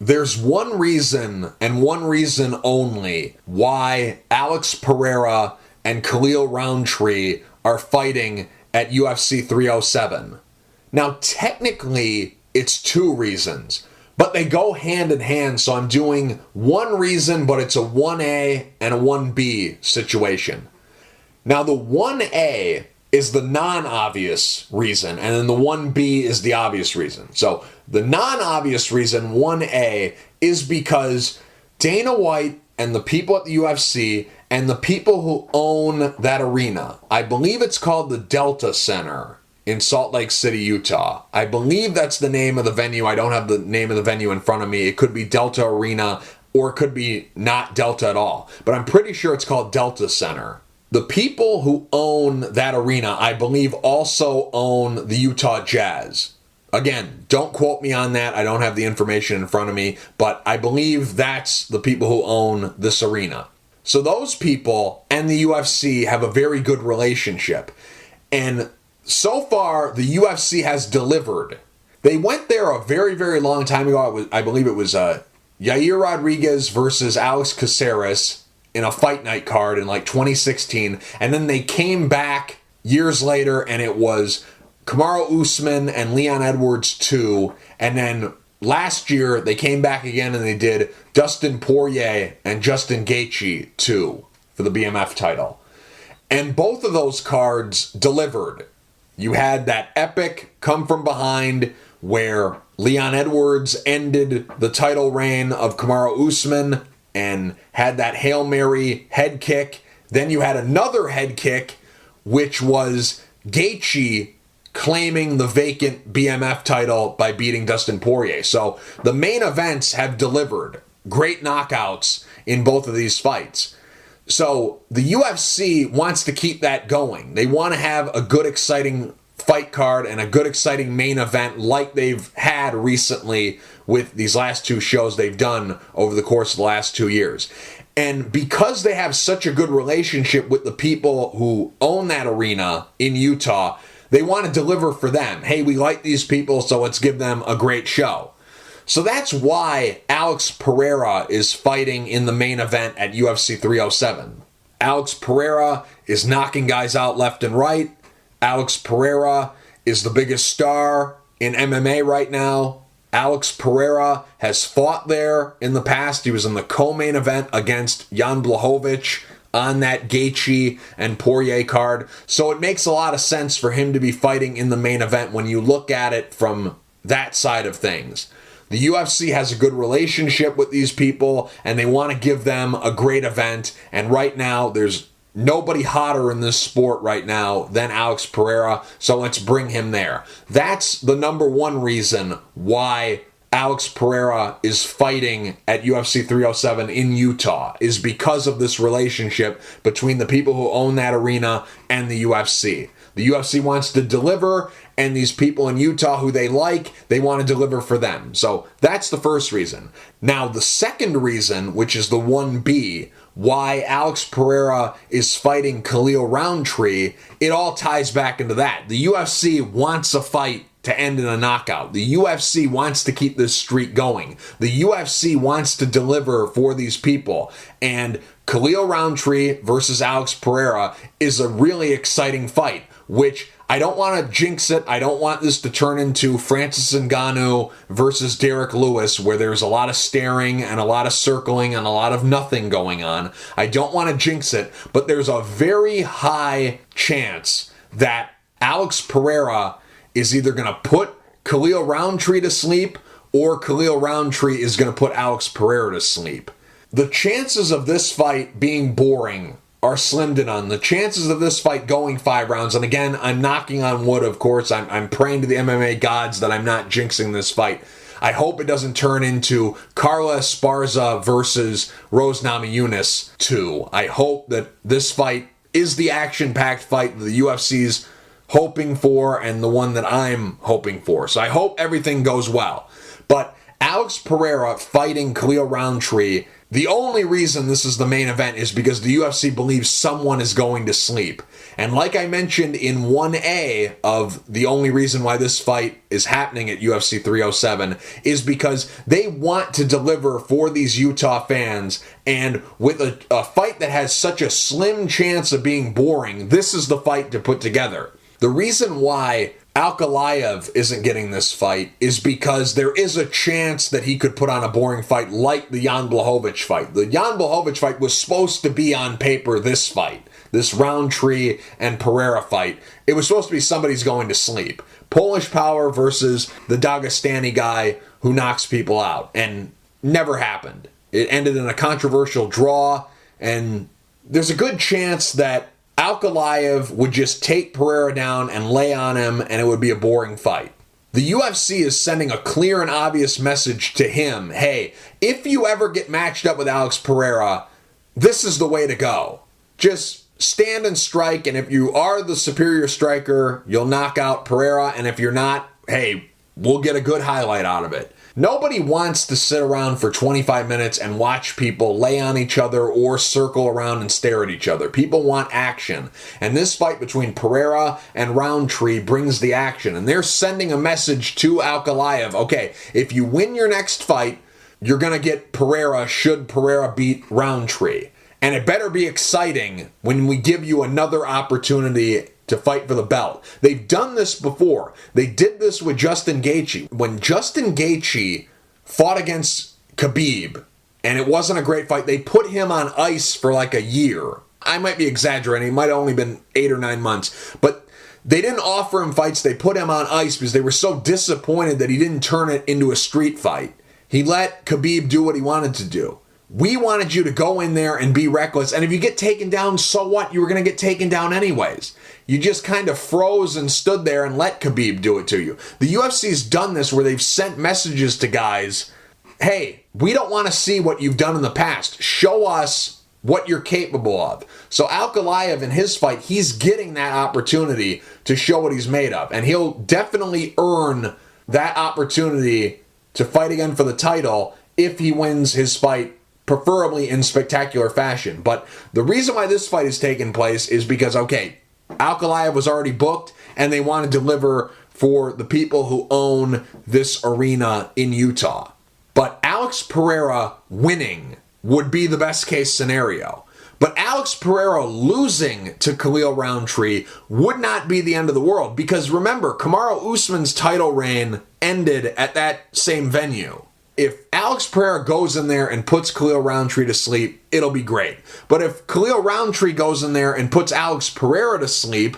There's one reason and one reason only why Alex Pereira and Khalil Rountree are fighting at UFC 307. Now, technically, it's two reasons, but they go hand in hand, so I'm doing one reason, but it's a 1A and a 1B situation. Now, the 1A is the non-obvious reason, and then the 1B is the obvious reason. So, the non-obvious reason, 1A, is because Dana White and the people at the UFC and the people who own that arena, I believe it's called the Delta Center in Salt Lake City, Utah. I believe that's the name of the venue. I don't have the name of the venue in front of me. It could be Delta Arena or it could be not Delta at all. But I'm pretty sure it's called Delta Center. The people who own that arena, I believe, also own the Utah Jazz. Again, don't quote me on that. I don't have the information in front of me, but I believe that's the people who own this arena. So those people and the UFC have a very good relationship. And so far, the UFC has delivered. They went there a very, very long time ago. I believe it was Yair Rodriguez versus Alex Caceres in a fight night card in like 2016. And then they came back years later and it was Kamaru Usman and Leon Edwards 2. And then last year they came back again and they did Dustin Poirier and Justin Gaethje 2 for the BMF title. And both of those cards delivered. You had that epic come from behind where Leon Edwards ended the title reign of Kamaru Usman and had that Hail Mary head kick. Then you had another head kick, which was Gaethje claiming the vacant BMF title by beating Dustin Poirier. So the main events have delivered. Great knockouts in both of these fights. So the UFC wants to keep that going. They want to have a good, exciting fight card and a good, exciting main event like they've had recently with these last two shows they've done over the course of the last 2 years. And because they have such a good relationship with the people who own that arena in Utah, they want to deliver for them. Hey, we like these people, so let's give them a great show. So that's why Alex Pereira is fighting in the main event at UFC 307. Alex Pereira is knocking guys out left and right. Alex Pereira is the biggest star in MMA right now. Alex Pereira has fought there in the past. He was in the co-main event against Jan Blachowicz on that Gaethje and Poirier card. So it makes a lot of sense for him to be fighting in the main event when you look at it from that side of things. The UFC has a good relationship with these people and they want to give them a great event. And right now, there's nobody hotter in this sport right now than Alex Pereira, so let's bring him there. That's the number one reason why Alex Pereira is fighting at UFC 307 in Utah, is because of this relationship between the people who own that arena and the UFC. The UFC wants to deliver, and these people in Utah who they like, they want to deliver for them. So that's the first reason. Now, the second reason, which is the 1B, why Alex Pereira is fighting Khalil Rountree, it all ties back into that. The UFC wants a fight to end in a knockout. The UFC wants to keep this streak going. The UFC wants to deliver for these people. And Khalil Rountree versus Alex Pereira is a really exciting fight, which I don't want to jinx it. I don't want this to turn into Francis Ngannou versus Derek Lewis, where there's a lot of staring and a lot of circling and a lot of nothing going on. I don't want to jinx it, but there's a very high chance that Alex Pereira is either going to put Khalil Rountree to sleep or Khalil Rountree is going to put Alex Pereira to sleep. The chances of this fight being boring are slim to none. The chances of this fight going 5 rounds, and again, I'm knocking on wood, of course. I'm praying to the MMA gods that I'm not jinxing this fight. I hope it doesn't turn into Carla Esparza versus Rose Namajunas 2. I hope that this fight is the action-packed fight that the UFC's hoping for and the one that I'm hoping for. So I hope everything goes well. But Alex Pereira fighting Khalil Rountree The only reason this is the main event is because the UFC believes someone is going to sleep. And like I mentioned in 1A of the only reason why this fight is happening at UFC 307 is because they want to deliver for these Utah fans. And with a fight that has such a slim chance of being boring, this is the fight to put together. The reason why Ankalaev isn't getting this fight is because there is a chance that he could put on a boring fight like the Jan Blachowicz fight. The Jan Blachowicz fight was supposed to be on paper this fight, this Rountree and Pereira fight. It was supposed to be somebody's going to sleep. Polish Power versus the Dagestani guy who knocks people out, and never happened. It ended in a controversial draw, and there's a good chance that Ankalaev would just take Pereira down and lay on him, and it would be a boring fight. The UFC is sending a clear and obvious message to him. Hey, if you ever get matched up with Alex Pereira, this is the way to go. Just stand and strike, and if you are the superior striker, you'll knock out Pereira, and if you're not, hey, we'll get a good highlight out of it. Nobody wants to sit around for 25 minutes and watch people lay on each other or circle around and stare at each other. People want action. And this fight between Pereira and Rountree brings the action. And they're sending a message to Ankalaev. Okay, if you win your next fight, you're going to get Pereira should Pereira beat Rountree. And it better be exciting when we give you another opportunity to fight for the belt. They've done this before. They did this with Justin Gaethje. When Justin Gaethje fought against Khabib, and it wasn't a great fight, they put him on ice for like a year. I might be exaggerating. It might have only been 8 or 9 months. But they didn't offer him fights. They put him on ice because they were so disappointed that he didn't turn it into a street fight. He let Khabib do what he wanted to do. We wanted you to go in there and be reckless. And if you get taken down, so what? You were going to get taken down anyways. You just kind of froze and stood there and let Khabib do it to you. The UFC's done this where they've sent messages to guys, hey, we don't want to see what you've done in the past. Show us what you're capable of. So Ankalaev in his fight, he's getting that opportunity to show what he's made of. And he'll definitely earn that opportunity to fight again for the title if he wins his fight, preferably in spectacular fashion. But the reason why this fight is taking place is because, okay, Ankalaev was already booked, and they want to deliver for the people who own this arena in Utah. But Alex Pereira winning would be the best case scenario. But Alex Pereira losing to Khalil Rountree would not be the end of the world, because remember, Kamaru Usman's title reign ended at that same venue. If Alex Pereira goes in there and puts Khalil Rountree to sleep, it'll be great. But if Khalil Rountree goes in there and puts Alex Pereira to sleep,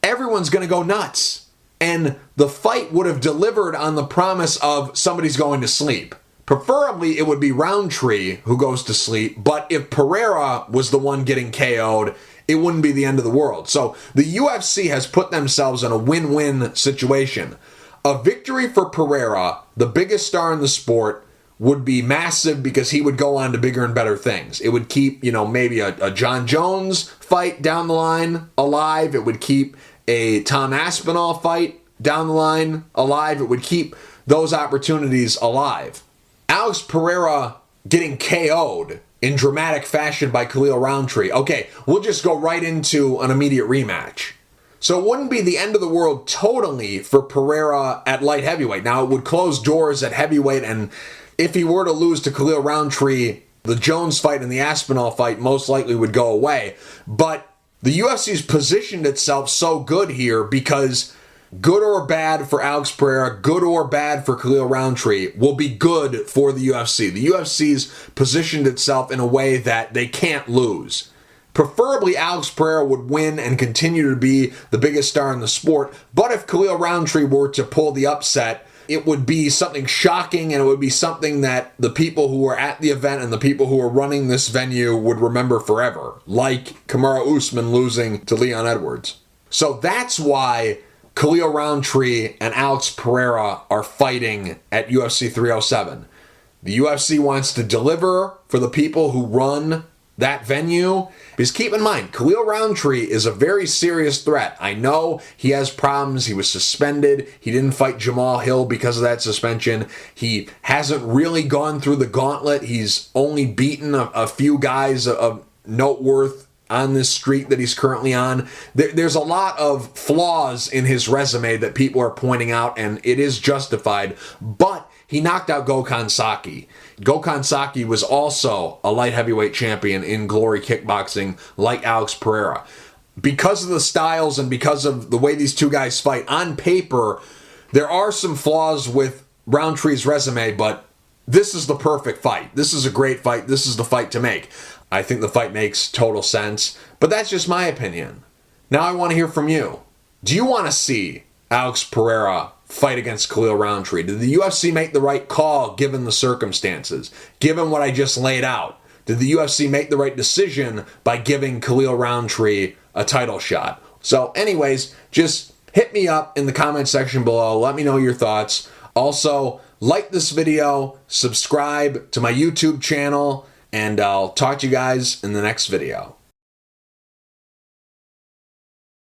everyone's going to go nuts. And the fight would have delivered on the promise of somebody's going to sleep. Preferably, it would be Rountree who goes to sleep. But if Pereira was the one getting KO'd, it wouldn't be the end of the world. So the UFC has put themselves in a win-win situation. A victory for Pereira, the biggest star in the sport, would be massive because he would go on to bigger and better things. It would keep, maybe a John Jones fight down the line alive. It would keep a Tom Aspinall fight down the line alive. It would keep those opportunities alive. Alex Pereira getting KO'd in dramatic fashion by Khalil Rountree. Okay, we'll just go right into an immediate rematch. So it wouldn't be the end of the world totally for Pereira at light heavyweight. Now, it would close doors at heavyweight, and if he were to lose to Khalil Rountree, the Jones fight and the Aspinall fight most likely would go away. But the UFC's positioned itself so good here because good or bad for Alex Pereira, good or bad for Khalil Rountree, will be good for the UFC. The UFC's positioned itself in a way that they can't lose. Preferably, Alex Pereira would win and continue to be the biggest star in the sport. But if Khalil Rountree were to pull the upset, it would be something shocking, and it would be something that the people who were at the event and the people who were running this venue would remember forever, like Kamaru Usman losing to Leon Edwards. So that's why Khalil Rountree and Alex Pereira are fighting at UFC 307. The UFC wants to deliver for the people who run that venue. Because keep in mind, Khalil Rountree is a very serious threat. I know he has problems. He was suspended. He didn't fight Jamal Hill because of that suspension. He hasn't really gone through the gauntlet. He's only beaten a few guys of note worth on this streak that he's currently on. There's a lot of flaws in his resume that people are pointing out, and it is justified. But he knocked out Gokhan Saki. Gokhan Saki was also a light heavyweight champion in Glory Kickboxing, like Alex Pereira. Because of the styles and because of the way these two guys fight, on paper, there are some flaws with Rountree's resume, but this is the perfect fight. This is a great fight. This is the fight to make. I think the fight makes total sense, but that's just my opinion. Now I want to hear from you. Do you want to see Alex Pereira fight against Khalil Rountree? Did the UFC make the right call given the circumstances? Given what I just laid out? Did the UFC make the right decision by giving Khalil Rountree a title shot? So anyways, just hit me up in the comment section below. Let me know your thoughts. Also, like this video, subscribe to my YouTube channel, and I'll talk to you guys in the next video.